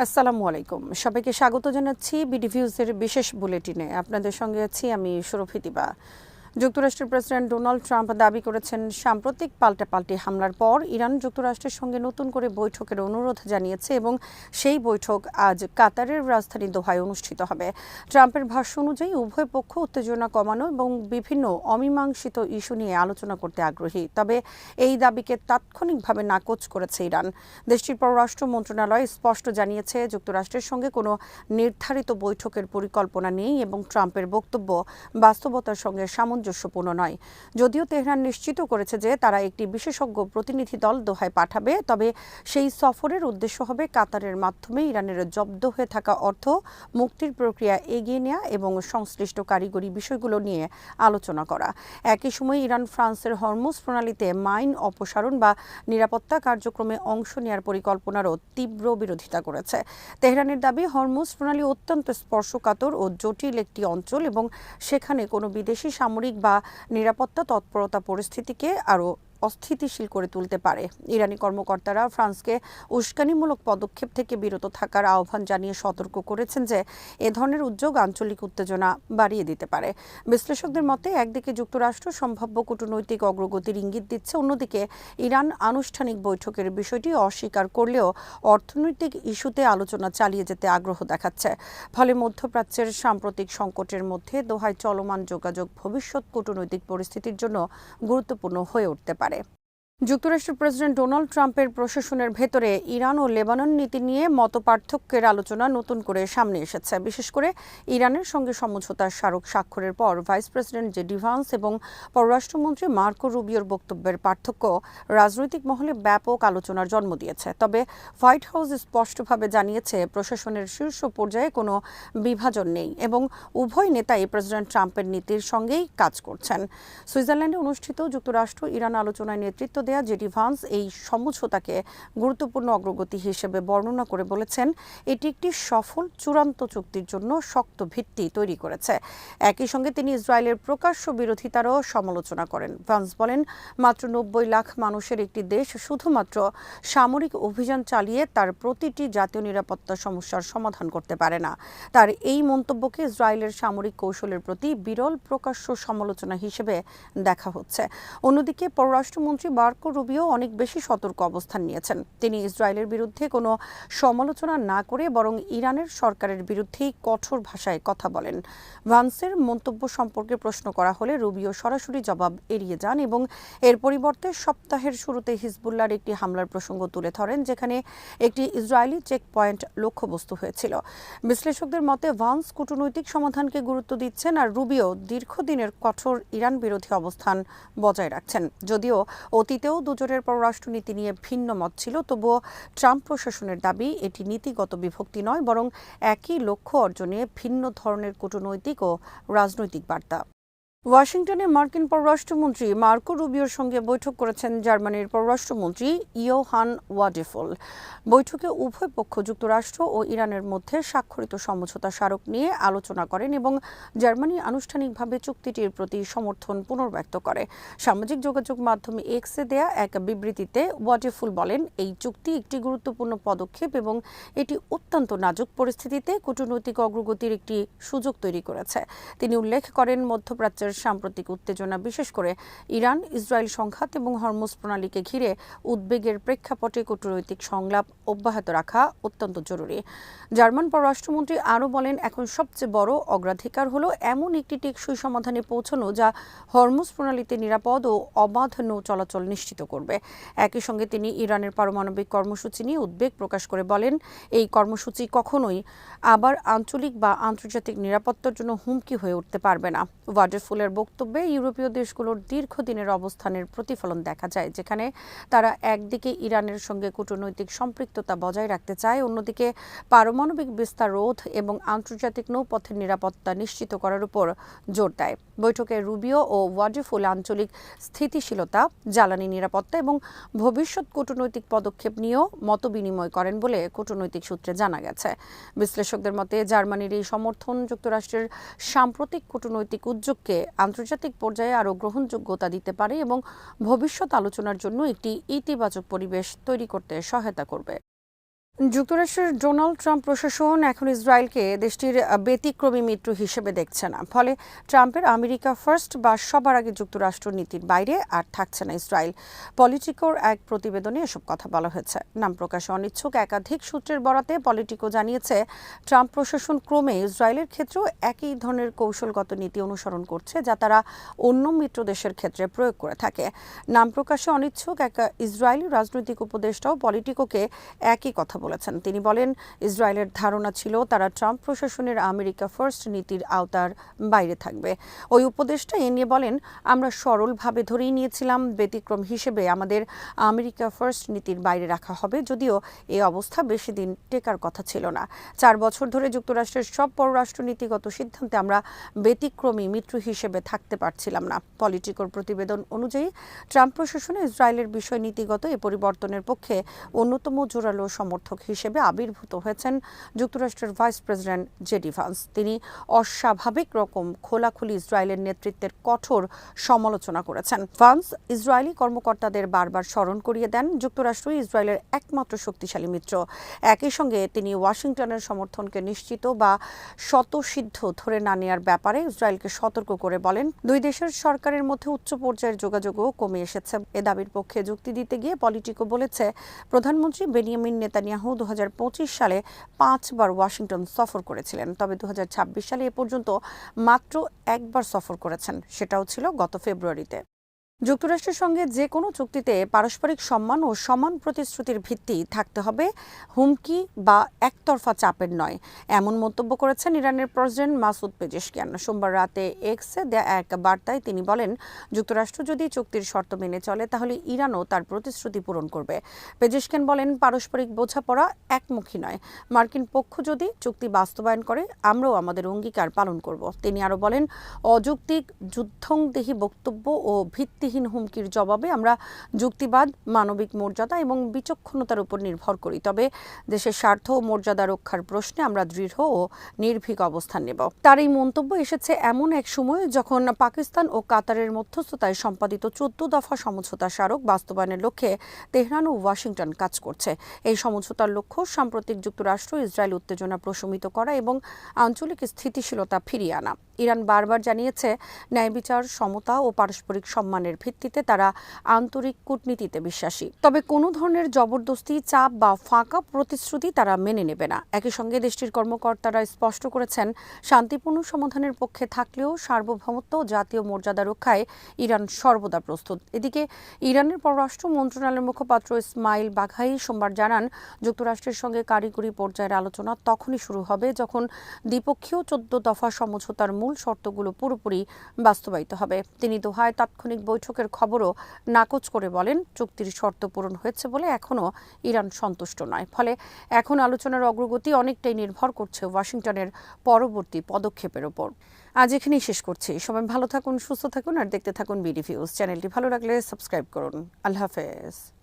আসসালামু আলাইকুম। সবাইকে স্বাগত জানাচ্ছি বিডিভিউজের বিশেষ বুলেটিনে। আপনাদের সঙ্গে আছি আমি সুরভিতিবা। যুক্তরাষ্ট্রের প্রেসিডেন্ট ডোনাল্ড ট্রাম্প দাবি করেছেন, সাম্প্রতিক পাল্টাপাল্টি হামলার পর ইরান যুক্তরাষ্ট্রের সঙ্গে নতুন করে বৈঠকের অনুরোধ জানিয়েছে এবং সেই বৈঠক আজ কাতারের রাজধানী দোহায় অনুষ্ঠিত হবে। ট্রাম্পের ভাষ্য অনুযায়ী উভয় পক্ষ উত্তেজনা কমানো এবং বিভিন্ন অমীমাংসিত ইস্যু নিয়ে আলোচনা করতে আগ্রহী। তবে এই দাবিকে তাৎক্ষণিকভাবে নাকচ করেছে ইরান। দেশটির পররাষ্ট্র মন্ত্রণালয় স্পষ্ট জানিয়েছে, যুক্তরাষ্ট্রের সঙ্গে কোনো নির্ধারিত বৈঠকের পরিকল্পনা নেই এবং ট্রাম্পের বক্তব্য বাস্তবতার সঙ্গে সামঞ্জস্যপূর্ণ নয়। যদিও তেহরান নিশ্চিত করেছে যে তারা একটি বিশেষজ্ঞ প্রতিনিধি দল দোহায় পাঠাবে, তবে সেই সফরের উদ্দেশ্য হবে কাতারের মাধ্যমে ইরানের জব্দ হয়ে থাকা অর্থ মুক্তির প্রক্রিয়া এগিয়ে নেওয়া এবং সংশ্লিষ্ট কারিগরি বিষয়গুলো নিয়ে আলোচনা করা। একই সময় ইরান ফ্রান্সের হরমুজ প্রণালীতে মাইন অপসারণ বা নিরাপত্তা কার্যক্রমে অংশ নেওয়ার পরিকল্পনারও তীব্র বিরোধিতা করেছে। তেহরানের দাবি, হরমুজ প্রণালী অত্যন্ত স্পর্শকাতর ও জটিল একটি অঞ্চল এবং সেখানে কোনো বিদেশি সামরিক বা নিরাপত্তা তৎপরতা পরিস্থিতিকে আরও অস্থিতিশীল করে তুলতে পারে। ইরানি কর্মকর্তারা ফ্রান্সকে উস্কানিমূলক পদক্ষেপ থেকে বিরত থাকার আহ্বান জানিয়ে সতর্ক করেছেন যে এ ধরনের উদ্যোগ আঞ্চলিক উত্তেজনা বাড়িয়ে দিতে পারে। বিশ্লেষকদের মতে, একদিকে যুক্তরাষ্ট্র সম্ভাব্য কূটনৈতিক অগ্রগতির ইঙ্গিত দিচ্ছে, অন্যদিকে ইরান আনুষ্ঠানিক বৈঠকের বিষয়টি অস্বীকার করলেও অর্থনৈতিক ইস্যুতে আলোচনা চালিয়ে যেতে আগ্রহ দেখাচ্ছে। ফলে মধ্যপ্রাচ্যের সাম্প্রতিক সংকটের মধ্যে দোহায় চলমান যোগাযোগ ভবিষ্যৎ কূটনৈতিক পরিস্থিতির জন্য গুরুত্বপূর্ণ হয়ে উঠতে পারে। যুক্তরাষ্ট্রের প্রেসিডেন্ট ডোনাল্ড ট্রাম্পের প্রশাসনের ভেতরে ইরান ও লেবানন নীতি নিয়ে মতপার্থক্যের আলোচনা নতুন করে সামনে এসেছে। বিশেষ করে ইরানের সঙ্গে সমঝোতার স্মারক স্বাক্ষরের পর ভাইস প্রেসিডেন্ট জেডি ভান্স এবং পররাষ্ট্রমন্ত্রী মার্কো রুবিওর বক্তব্যের পার্থক্য রাজনৈতিক মহলে ব্যাপক আলোচনার জন্ম দিয়েছে। তবে হোয়াইট হাউস স্পষ্টভাবে জানিয়েছে, প্রশাসনের শীর্ষ পর্যায়ে কোনো বিভাজন নেই এবং উভয় নেতাই প্রেসিডেন্ট ট্রাম্পের নীতির সঙ্গেই কাজ করছেন। সুইজারল্যান্ডে অনুষ্ঠিত যুক্তরাষ্ট্র ইরান আলোচনায় নেতৃত্ব দেয়া জেডি ভান্স এই সমঝোতাকে গুরুত্বপূর্ণ অগ্রগতি হিসেবে বর্ণনা করে বলেছেন, এটি একটি সফল চূড়ান্ত চুক্তির জন্য শক্ত ভিত্তি তৈরি করেছে। একই সঙ্গে তিনি ইসরায়েলের প্রকাশ্য বিরোধিতারও সমালোচনা করেন। ভান্স বলেন, মাত্র ৯০ লাখ মানুষের একটি দেশ শুধুমাত্র সামরিক অভিযান চালিয়ে তার প্রতিটি জাতীয় নিরাপত্তা সমস্যার সমাধান করতে পারে না। তার এই মন্তব্যকে ইসরায়েলের সামরিক কৌশলের প্রতি বিরল প্রকাশ্য সমালোচনা হিসেবে দেখা হচ্ছে। অন্যদিকে পররাষ্ট্রমন্ত্রী মার্কো রুবিও অনেক বেশি সতর্ক অবস্থান নিয়েছেন। তিনি ইসরায়েলের বিরুদ্ধে কোনো সমালোচনা না করে বরং ইরানের সরকারের বিরুদ্ধেই কঠোর ভাষায় কথা বলেন। ভান্সের মন্তব্য সম্পর্কে প্রশ্ন করা হলে রুবিও সরাসরি জবাব এড়িয়ে যান এবং এর পরিবর্তে সপ্তাহের শুরুতে হিজবুল্লাহর একটি হামলার প্রসঙ্গ তুলে ধরেন, যেখানে একটি ইসরায়েলি চেকপয়েন্ট লক্ষ্যবস্তু হয়েছিল। বিশ্লেষকদের মতে, ভান্স কূটনৈতিক সমাধানকে গুরুত্ব দিচ্ছেন আর রুবিও দীর্ঘদিনের কঠোর ইরান বিরোধী অবস্থান বজায় রাখছেন। যদিও অতীতেও দুজনের পররাষ্ট্রনীতি নিয়ে ভিন্ন মত ছিল, তবুও ট্রাম্প প্রশাসনের দাবি এটি নীতিগত বিভক্তি নয়, বরং একই লক্ষ্য অর্জনে ভিন্ন ধরনের কূটনৈতিক ও রাজনৈতিক বার্তা। ওয়াশিংটনে মার্কিন পররাষ্ট্রমন্ত্রী মার্কো রুবিওর সঙ্গে বৈঠক করেছেন জার্মানির পররাষ্ট্রমন্ত্রী ইয়োহান ওয়াডেফল। বৈঠকে উভয় পক্ষ যুক্তরাষ্ট্র ও ইরানের মধ্যে স্বাক্ষরিত সমঝোতা স্মারক নিয়ে আলোচনা করেন এবং জার্মানি আনুষ্ঠানিকভাবে চুক্তিটির প্রতি সমর্থন পুনর্ব্যক্ত করে। সামাজিক যোগাযোগ মাধ্যমে এক্সে দেয়া এক বিবৃতিতে ওয়াডেফল বলেন, এই চুক্তি একটি গুরুত্বপূর্ণ পদক্ষেপ এবং এটি অত্যন্ত নাজুক পরিস্থিতিতে কূটনৈতিক অগ্রগতির একটি সুযোগ তৈরি করেছে। তিনি উল্লেখ করেন, মধ্যপ্রাচ্যের সাম্প্রতিক উত্তেজনা, বিশেষ করে ইরান ইসরায়েল সংঘাত এবং হরমুজ প্রণালীকে ঘিরে উদ্বেগের প্রেক্ষাপটে কূটনৈতিক সংলাপ অব্যাহত রাখা অত্যন্ত জরুরি। জার্মান পররাষ্ট্রমন্ত্রী আরও বলেন, এখন সবচেয়ে বড় অগ্রাধিকার হলো এমন একটি টেকসই সমাধানে পৌঁছানো যা হরমুজ প্রণালীতে নিরাপদ ও অবাধ নৌ চলাচল নিশ্চিত করবে। একই সঙ্গে তিনি ইরানের পারমাণবিক কর্মসূচি নিয়ে উদ্বেগ প্রকাশ করে বলেন, এই কর্মসূচি কখনোই আবার আঞ্চলিক বা আন্তর্জাতিক নিরাপত্তার জন্য হুমকি হয়ে উঠতে পারবে না। ওয়াডেফুলের বক্তব্যে ইউরোপীয় দেশগুলোর দীর্ঘদিনের অবস্থানের প্রতিফলন দেখা যায়, যেখানে তারা একদিকে ইরানের সঙ্গে কূটনৈতিক সম্পৃক্ততা বজায় রাখতে চায়, অন্যদিকে পারমাণবিক বিস্তার রোধ এবং আন্তর্জাতিক নৌপথের নিরাপত্তা নিশ্চিত করার উপর জোর দেয়। বৈঠকে রুবিও ও ওয়াডেফুল আঞ্চলিক স্থিতিশীলতা, জ্বালানি নিরাপত্তা এবং ভবিষ্যৎ কূটনৈতিক পদক্ষেপ নিয়েও মতবিনিময় করেন বলে কূটনৈতিক সূত্রে জানা গেছে। বিশ্লেষকদের মতে, জার্মানির এই সমর্থন যুক্তরাষ্ট্রের সাম্প্রতিক কূটনৈতিক উদ্যোগকে আন্তর্জাতিক পর্যায়ে আরও গ্রহণযোগ্যতা দিতে পারে এবং ভবিষ্যৎ আলোচনার জন্য একটি ইতিবাচক পরিবেশ তৈরি করতে সহায়তা করবে। যুক্তরাষ্ট্রের ডোনাল্ড ট্রাম্প প্রশাসন এখন ইসরায়েলকে দেশটির ব্যতিক্রমী মিত্র হিসেবে দেখছে না। ফলে ট্রাম্পের আমেরিকা ফার্স্ট বা সবার আগে যুক্তরাষ্ট্র নীতির বাইরে আর থাকছে না ইসরায়েল। পলিটিকোর এক প্রতিবেদনে এসব কথা বলা হয়েছে। নাম প্রকাশে অনিচ্ছুক একাধিক সূত্রের বরাতে পলিটিকো জানিয়েছে, ট্রাম্প প্রশাসন ক্রমে ইসরায়েলের ক্ষেত্রেও একই ধরনের কৌশলগত নীতি অনুসরণ করছে, যা তারা অন্য মিত্র দেশের ক্ষেত্রে প্রয়োগ করে থাকে। নাম প্রকাশে অনিচ্ছুক এক ইসরায়েলি রাজনৈতিক উপদেষ্টাও পলিটিকোকে একই কথা বলেছেন। তিনি বলেন, ইসরায়েলের ধারণা ছিল তারা ট্রাম্প প্রশাসনের আমেরিকা ফার্স্ট নীতির আওতার বাইরে থাকবে। ওই উপদেষ্টা এ নিয়ে বলেন, আমরা সরলভাবে ধরেই নিয়েছিলাম ব্যতিক্রম হিসেবে আমাদের আমেরিকা ফার্স্ট নীতির বাইরে রাখা হবে, যদিও এই অবস্থা বেশি দিন টেকার কথা ছিল না। 4 বছর ধরে যুক্তরাষ্ট্রের সব পররাষ্ট্রনীতিগত সিদ্ধান্তে আমরা ব্যতিক্রমী মিত্র হিসেবে থাকতে পারছিলাম না। পলিটিকোর প্রতিবেদন অনুযায়ী ট্রাম্প প্রশাসনে ইসরায়েলের বিষয় নীতিগত এ পরিবর্তনের পক্ষে অন্যতম জোরালো সমর্থক হিসেবে আবির্ভূত হয়েছেন যুক্তরাষ্ট্রের ভাইস প্রেসিডেন্ট জেডি ভান্স। তিনি অস্বাভাবিক রকম খোলাখুলি ইসরায়েলের নেতৃত্বের কঠোর সমালোচনা করেছেন। ভান্স ইসরায়েলি কর্মকর্তাদের বারবার স্মরণ করিয়ে দেন, যুক্তরাষ্ট্রই ইসরায়েলের একমাত্র শক্তিশালী মিত্র। একই সঙ্গে তিনি ওয়াশিংটনের সমর্থনকে নিশ্চিত বা স্বতঃসিদ্ধ ধরে না নেওয়ার ব্যাপারে ইসরায়েলকে সতর্ক করে বলেন, দুই দেশের সরকারের মধ্যে উচ্চ পর্যায়ের যোগাযোগও কমে এসেছে। এ দাবির পক্ষে যুক্তি দিতে গিয়ে পলিটিকো বলেছে, প্রধানমন্ত্রী বেনিয়ামিন নেতানিয়াহু 2025 সালে 5 বার ওয়াশিংটন সফর করেছিলেন, তবে 2026 সালে এ পর্যন্ত মাত্র একবার সফর করেছেন, সেটাও ছিল গত ফেব্রুয়ারিতে। যুক্তরাষ্ট্রের সঙ্গে যে কোনো চুক্তিতে পারস্পরিক সম্মান ও সমান প্রতিশ্রুতির ভিত্তি থাকতে হবে, হুমকি বা একতরফা চাপের নয়, এমন মন্তব্য করেছেন ইরানের প্রেসিডেন্ট মাসুদ পেজেশকিয়ান। সোমবার রাতে এক্সে দেয়া এক বার্তায় তিনি বলেন, যুক্তরাষ্ট্র যদি চুক্তির শর্ত মেনে চলে তাহলে ইরানও তার প্রতিশ্রুতি পূরণ করবে। পেজেশকিয়ান বলেন, পারস্পরিক বোঝাপড়া একমুখী নয়। মার্কিন পক্ষ যদি চুক্তি বাস্তবায়ন করে, আমরাও আমাদের অঙ্গীকার পালন করব। তিনি আরও বলেন, অযৌক্তিক যুদ্ধংদেহী বক্তব্য ও ভিত্তিহীন হুমকির জবাবে আমরা যুক্তিবাদ, মানবিক মর্যাদা এবং বিচক্ষণতার উপর নির্ভর করি, তবে দেশের স্বার্থ ও মর্যাদা রক্ষার প্রশ্নে আমরা দৃঢ় ও নির্ভীক অবস্থান নেব। তার এই মন্তব্য এসেছে এমন এক সময়ে যখন পাকিস্তান ও কাতারের মধ্যস্থতায় সম্পাদিত 14 দফা সমঝোতা স্মারক বাস্তবায়নের লক্ষ্যে তেহরান ও ওয়াশিংটন কাজ করছে। এই সমঝোতার লক্ষ্য সাম্প্রতিক যুক্তরাষ্ট্র ইসরায়েল উত্তেজনা প্রশমিত করা এবং আঞ্চলিক স্থিতিশীলতা ফিরিয়ে আনা। ইরান বারবার জানিয়েছে, ন্যায় বিচার, সমতা ও পারস্পরিক সম্মানের ভিত্তিতে তারা আন্তরিক কূটনীতিতে বিশ্বাসী, তবে কোনো ধরনের জবরদস্তি, চাপ বা ফাঁকা প্রতিশ্রুতি তারা মেনে নেবে না। একই সঙ্গে দেশটির কর্মকর্তারা স্পষ্ট করেছেন, শান্তিপূর্ণ সমাধানের পক্ষে থাকলেও সার্বভৌমত্ব ও জাতীয় মর্যাদা রক্ষায় ইরান সর্বদা প্রস্তুত। এদিকে ইরানের পররাষ্ট্র মন্ত্রণালয়ের মুখপাত্র ইসমাইল বাঘাই সোমবার জানান, যুক্তরাষ্ট্রের সঙ্গে কারিগরি পর্যায়ের আলোচনা তখনই শুরু হবে যখন দ্বিপক্ষীয় 14 দফা সমঝোতার মূল শর্তগুলো পুরোপুরি বাস্তবায়িত হবে। তিনি দোহায় তাৎক্ষণিক বৈঠকের খবরও নাকচ করে বলেন, চুক্তির শর্ত পূরণ হয়েছে বলে এখনও ইরান সন্তুষ্ট নয়। ফলে এখন আলোচনার অগ্রগতি অনেকটাই নির্ভর করছে ওয়াশিংটনের পরবর্তী পদক্ষেপের ওপর। আজ এখানেই শেষ করছি। সবাই ভালো থাকুন, সুস্থ থাকুন আর দেখতে থাকুন বিডি ভিউজ। চ্যানেলটি ভালো লাগলে সাবস্ক্রাইব করুন। আল্লাহ হাফেজ।